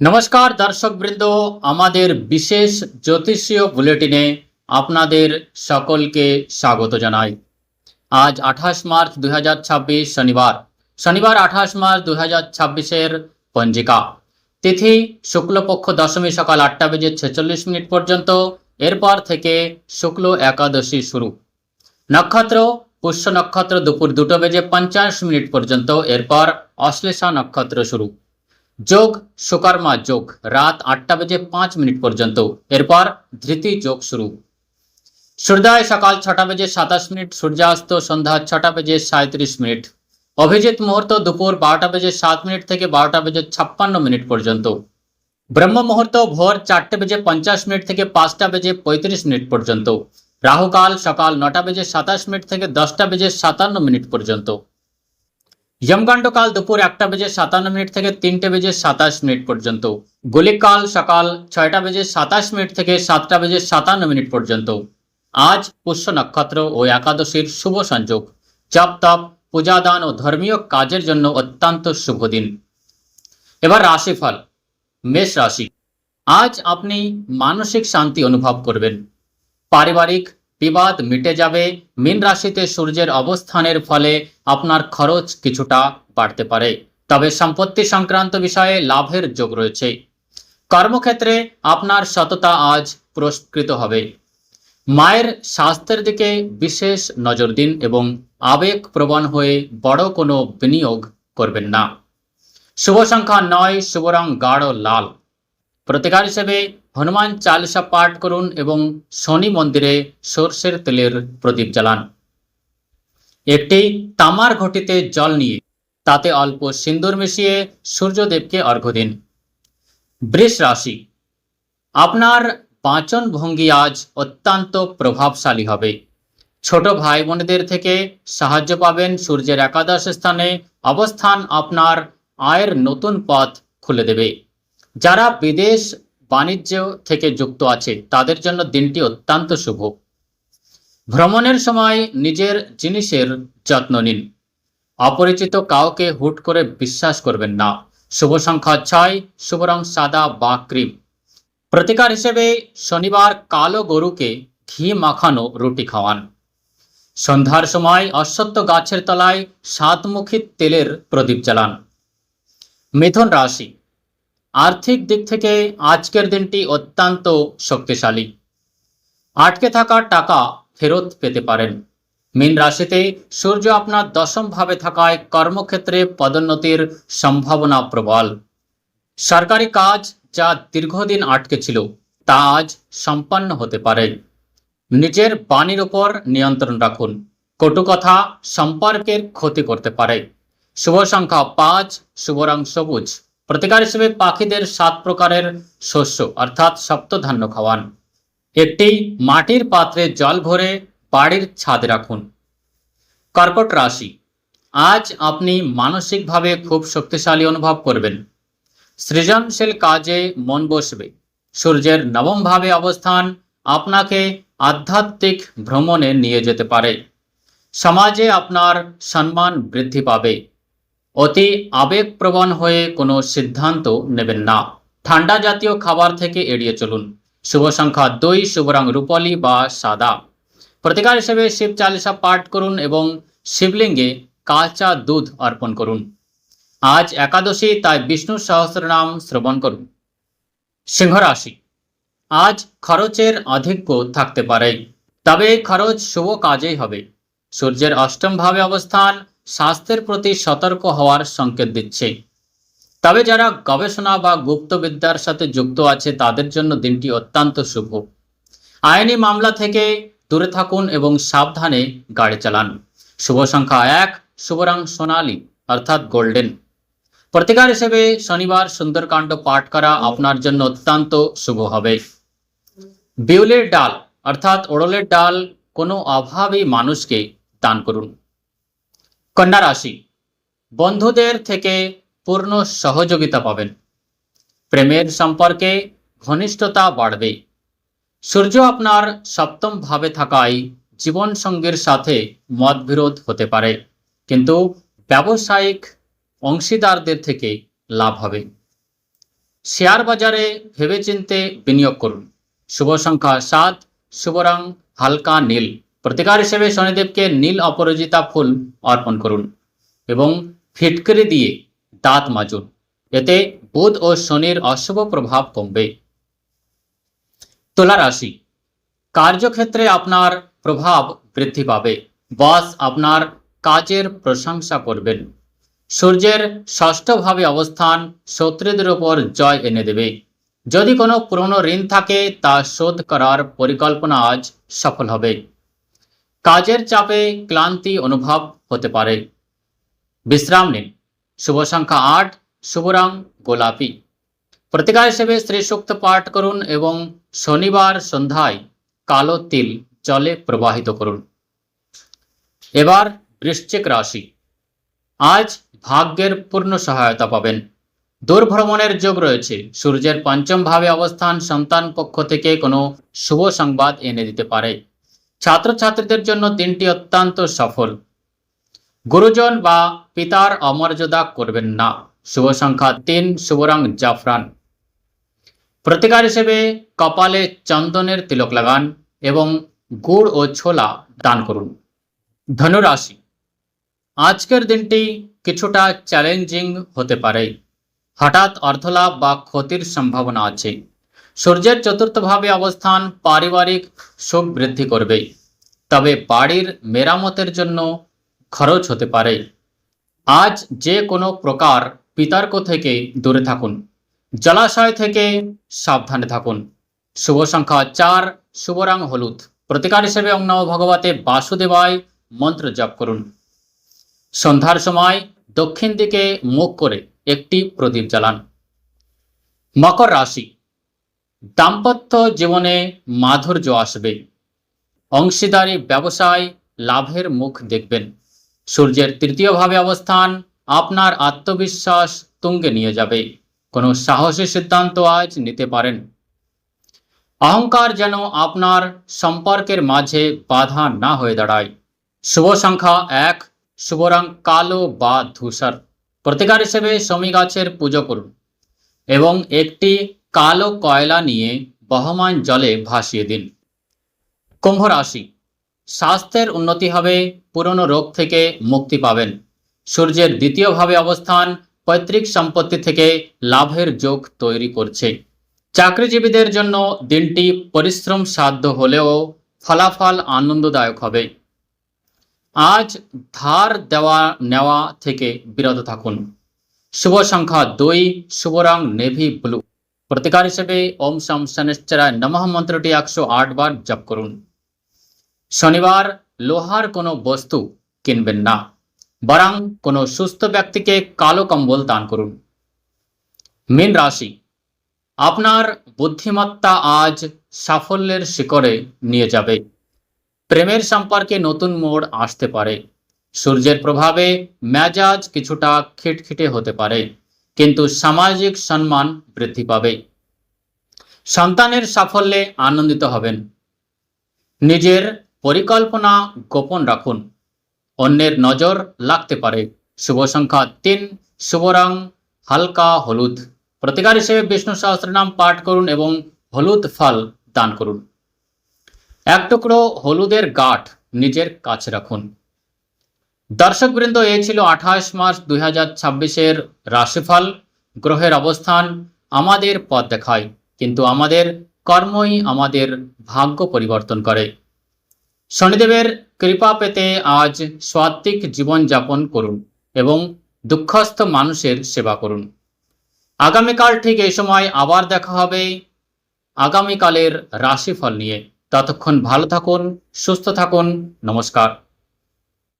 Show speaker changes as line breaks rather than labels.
নমস্কার দর্শক বৃন্দ, আমাদের বিশেষ জ্যোতিষীয় বুলেটিনে আপনাদের সকলকে স্বাগত জানাই। আজ 28 মার্চ 2026 শনিবার 28 মার্চ 2026-এর পঞ্জিকা তিথি শুক্লপক্ষ দশমী সকাল 8:46 পর্যন্ত। এরপর থেকে শুক্ল একাদশী শুরু। নক্ষত্র পুষ্য নক্ষত্র দুপুর 2:50 পর্যন্ত। এরপর অশ্লেষা নক্ষত্র শুরু। যোগ সুকর্মা যোগ রাত 8:05 পর্যন্ত। এরপর ধৃতি যোগ শুরু। সূর্যোদয় সকাল 6:27, সূর্যাস্ত সন্ধ্যা 6:37। অভিজিৎ মুহূর্ত দুপুর 12:07 থেকে 12:56 পর্যন্ত। ব্রহ্ম মুহূর্ত ভোর 4:50 থেকে 5:35 পর্যন্ত। রাহুকাল সকাল 9:27 থেকে 10:57 পর্যন্ত। যমগণ্ডকাল দুপুর 1:57 থেকে 3:27 পর্যন্ত। গুলিকাল সকাল 6:27 থেকে 7:57 পর্যন্ত। আজ পুষ্য নক্ষত্র ও একাদশীর শুভ সংযোগ। জপ তপ পূজাদান ও ধর্মীয় কাজের জন্য অত্যন্ত শুভ দিন। এবার রাশিফল। মেষ রাশি। আজ আপনি মানসিক শান্তি অনুভব করবেন। পারিবারিক বিবাদ মিটে যাবে। মীন রাশিতে সূর্যের অবস্থানের ফলে আপনার খরচ কিছুটা বাড়তে পারে, তবে সম্পত্তি সংক্রান্ত বিষয়ে লাভের যোগ রয়েছে। কর্মক্ষেত্রে আপনার সততা আজ পুরস্কৃত হবে। মায়ের স্বাস্থ্যের দিকে বিশেষ নজর দিন এবং আবেগপ্রবণ হয়ে বড় কোনো বিনিয়োগ করবেন না। শুভ সংখ্যা 9, শুভ রং গাঢ় লাল। প্রতিকার হিসেবে হনুমান চালিসা পাঠ করুন এবং শনি মন্দিরে সর্ষের তেলের প্রদীপ জ্বালান। একটি তামার ঘটিতে জল নিয়ে তাতে অল্প সিন্দুর মিশিয়ে সূর্যদেবকে অর্ঘ্য দিন। বৃষ রাশি। আপনার বাচন ভঙ্গি আজ অত্যন্ত প্রভাবশালী হবে। ছোট ভাই বোনেদের থেকে সাহায্য পাবেন। সূর্যের একাদশ স্থানে অবস্থান আপনার আয়ের নতুন পথ খুলে দেবে। যারা বিদেশ বাণিজ্য থেকে যুক্ত আছে তাদের জন্য দিনটি অত্যন্ত শুভ। ভ্রমণের সময় নিজের জিনিসের যত্ন নিন। অপরিচিত কাউকে হুট করে বিশ্বাস করবেন না। শুভ সংখ্যা 6, শুভ রং সাদা বা ক্রিম। প্রতিকার হিসেবে শনিবার কালো গরুকে ঘি মাখানো রুটি খাওয়ান। সন্ধ্যার সময় অশ্বত্থ গাছের তলায় 7মুখী তেলের প্রদীপ জ্বালান। মিথুন রাশি। আর্থিক দিক থেকে আজকের দিনটি অত্যন্ত শক্তিশালী। আটকে থাকা টাকা ফেরত পেতে পারেন। মীন রাশিতে সূর্য আপনার দশম ভাবে থাকায় কর্মক্ষেত্রে পদোন্নতির সম্ভাবনা প্রবল। সরকারি কাজ যা দীর্ঘদিন আটকে ছিল তা আজ সম্পন্ন হতে পারে। নিজের বাণীর উপর নিয়ন্ত্রণ রাখুন। কটু কথা সম্পর্কের ক্ষতি করতে পারে। শুভ সংখ্যা 5, শুভ রং সবুজ। প্রতিকার হিসেবে পাখিদের 7 প্রকারের শস্য অর্থাৎ সপ্তধান্য খাওয়ান। একটি মাটির পাত্রে জল ভরে বাড়ির ছাদে রাখুন। কর্কট রাশি। আজ আপনি মানসিকভাবে খুব শক্তিশালী অনুভব করবেন। সৃজনশীল কাজে মন বসবে। সূর্যের নবম ভাবে অবস্থান আপনাকে আধ্যাত্মিক ভ্রমণে নিয়ে যেতে পারে। সমাজে আপনার সম্মান বৃদ্ধি পাবে। অতি আবেগপ্রবণ হয়ে কোনো সিদ্ধান্ত নেবেন না। ঠান্ডা জাতীয় খাবার থেকে এড়িয়ে চলুন। শুভ সংখ্যা 2, শুভ রং রূপালী বা সাদা। প্রতিকার হিসেবে শিব চালিসা পাঠ করুন এবং শিবলিঙ্গে কাঁচা দুধ অর্পণ করুন। আজ একাদশী, তাই বিষ্ণু সহস্রনাম শ্রবণ করুন। সিংহ রাশি। আজ খরচের আধিক্য থাকতে পারে, তবে খরচ শুভ কাজেই হবে। সূর্যের অষ্টম ভাবে অবস্থান স্বাস্থ্যের প্রতি সতর্ক হওয়ার সংকেত দিচ্ছে। তবে যারা গবেষণা বা গুপ্তবিদ্যার সাথে যুক্ত আছে তাদের জন্য দিনটি অত্যন্ত শুভ। আইনি মামলা থেকে দূরে থাকুন এবং সাবধানে গাড়ি চালান। শুভ সংখ্যা 1, শুভ রং সোনালী অর্থাৎ গোল্ডেন। প্রতিকার হিসেবে শনিবার সুন্দরকাণ্ড পাঠ করা আপনার জন্য অত্যন্ত শুভ হবে। বিউলির ডাল অর্থাৎ ওড়লের ডাল কোনো অভাবী মানুষকে দান করুন। কন্যা রাশি। বন্ধুদের থেকে পূর্ণ সহযোগিতা পাবেন। প্রেমের সম্পর্কে ঘনিষ্ঠতা বাড়বে। সূর্য আপনার সপ্তম ভাবে থাকায় জীবন সঙ্গীর সাথে মতবিরোধ হতে পারে, কিন্তু ব্যবসায়িক অংশীদারদের থেকে লাভ হবে। শেয়ার বাজারে ভেবেচিন্তে বিনিয়োগ করুন। শুভ সংখ্যা 7, শুভ রং হালকা নীল। প্রতিকার হিসেবে শনিদেবকে নীল অপরাজিতা ফুল অর্পণ করুন এবং ফিটকিরি দিয়ে দাঁত মাজুন। এতে বুধ ও শনির অশুভ প্রভাব কমবে। তুলা রাশি, কার্যক্ষেত্রে আপনার প্রভাব বৃদ্ধি পাবে। বস আপনার কাজের প্রশংসা করবেন। সূর্যের ষষ্ঠ ভাবে অবস্থান শত্রুদের উপর জয় এনে দেবে। যদি কোনো পুরনো ঋণ থাকে তা শোধ করার পরিকল্পনা আজ সফল হবে। কাজের চাপে ক্লান্তি অনুভব হতে পারে, বিশ্রাম নিন। শুভ সংখ্যা 8, শুভ রং গোলাপি। প্রতিকার হিসেবে শ্রী সূক্ত পাঠ করুন এবং শনিবার সন্ধ্যায় কালো তিল জলে প্রবাহিত করুন। এবার বৃশ্চিক রাশি, আজ ভাগ্যের পূর্ণ সহায়তা পাবেন। দূর ভ্রমণের যোগ রয়েছে। সূর্যের পঞ্চম ভাবে অবস্থান সন্তান পক্ষ থেকে কোনো শুভ সংবাদ এনে দিতে পারে। ছাত্রছাত্রীদের জন্য দিনটি অত্যন্ত সফল। গুরুজন বা পিতার অমর্যাদা করবেন না। শুভ সংখ্যা 3, শুভ রং জাফরান। প্রতিকার হিসেবে কপালে চন্দনের তিলক লাগান এবং গুড় ও ছোলা দান করুন। ধনুরাশি, আজকের দিনটি কিছুটা চ্যালেঞ্জিং হতে পারে। হঠাৎ অর্থলাভ বা ক্ষতির সম্ভাবনা আছে। সূর্যের চতুর্থ ভাবে অবস্থান পারিবারিক সুখ বৃদ্ধি করবে, তবে বাড়ির মেরামতের জন্য খরচ হতে পারে। আজ যে কোনো প্রকার বিতর্ক থেকে দূরে থাকুন। জলাশয় থেকে সাবধানে থাকুন। শুভ সংখ্যা 4, শুভ রং হলুদ। প্রতিকার হিসেবে ওং নমো ভগবতে বাসুদেবায় মন্ত্র জপ করুন। সন্ধ্যার সময় দক্ষিণ দিকে মুখ করে একটি প্রদীপ জ্বালান। মকর রাশি, দাম্পত্য জীবনে মাধুর্য আসবে। অংশীদারি ব্যবসায় লাভের মুখ দেখবেন। সূর্যের তৃতীয় ভাবে অবস্থান আপনার আত্মবিশ্বাস তুঙ্গে নিয়ে যাবে। কোনো সাহসী সিদ্ধান্ত আজ নিতে পারেন। অহংকার যেন আপনার সম্পর্কের মাঝে বাধা না হয়ে দাঁড়ায়। শুভ সংখ্যা 1, শুভ রং কালো বা ধূসর। প্রতিকার হিসেবে শমী গাছের পুজো করুন এবং একটি কালো কয়লা নিয়ে বহমান জলে ভাসিয়ে দিন। কুম্ভ রাশি, স্বাস্থ্যের উন্নতি হবে। পুরনো রোগ থেকে মুক্তি পাবেন। সূর্যের দ্বিতীয় ভাবে অবস্থান পৈতৃক সম্পত্তি থেকে লাভের যোগ তৈরি করছে। চাকরিজীবীদের জন্য দিনটি পরিশ্রম সাধ্য হলেও ফলাফল আনন্দদায়ক হবে। আজ ধার দেওয়া নেওয়া থেকে বিরত থাকুন। শুভ সংখ্যা 2, শুভ রং নেভি ব্লু। প্রতিকার হিসেবে ওম শম শনিশ্চরায় নমঃ মন্ত্রটি 108 বার জপ করুন। শনিবার লোহার কোনো বস্তু কিনবেন না, বরং কোনো সুস্থ ব্যক্তিকে কালো কম্বল দান করুন। মীন রাশি, আপনার বুদ্ধিমত্তা আজ সাফল্যের শিখরে নিয়ে যাবে। প্রেমের সম্পর্কে নতুন মোড় আসতে পারে। সূর্যের প্রভাবে মেজাজ কিছুটা খিটখিটে হতে পারে, কিন্তু সামাজিক সম্মান বৃদ্ধি পাবে। সন্তানের সাফল্যে আনন্দিত হবেন। নিজের পরিকল্পনা গোপন রাখুন, অন্যের নজর লাগতে পারে। শুভ সংখ্যা 3, শুভ রং হালকা হলুদ। প্রতিকার হিসেবে বিষ্ণু সহস্রনাম পাঠ করুন এবং হলুদ ফল দান করুন। এক টুকরো হলুদের গাঁঠ নিজের কাছে রাখুন। দর্শকবৃন্দ, এই ছিল 28 মার্চ 2026-এর রাশিফল। গ্রহের অবস্থান আমাদের পথ দেখায়, কিন্তু আমাদের কর্মই আমাদের ভাগ্য পরিবর্তন করে। শনিদেবের কৃপা পেতে আজ সাত্ত্বিক জীবনযাপন করুন এবং দুঃখস্থ মানুষের সেবা করুন। আগামীকাল ঠিক এই সময় আবার দেখা হবে আগামীকালের রাশিফল নিয়ে। ততক্ষণ ভালো থাকুন, সুস্থ থাকুন। নমস্কার।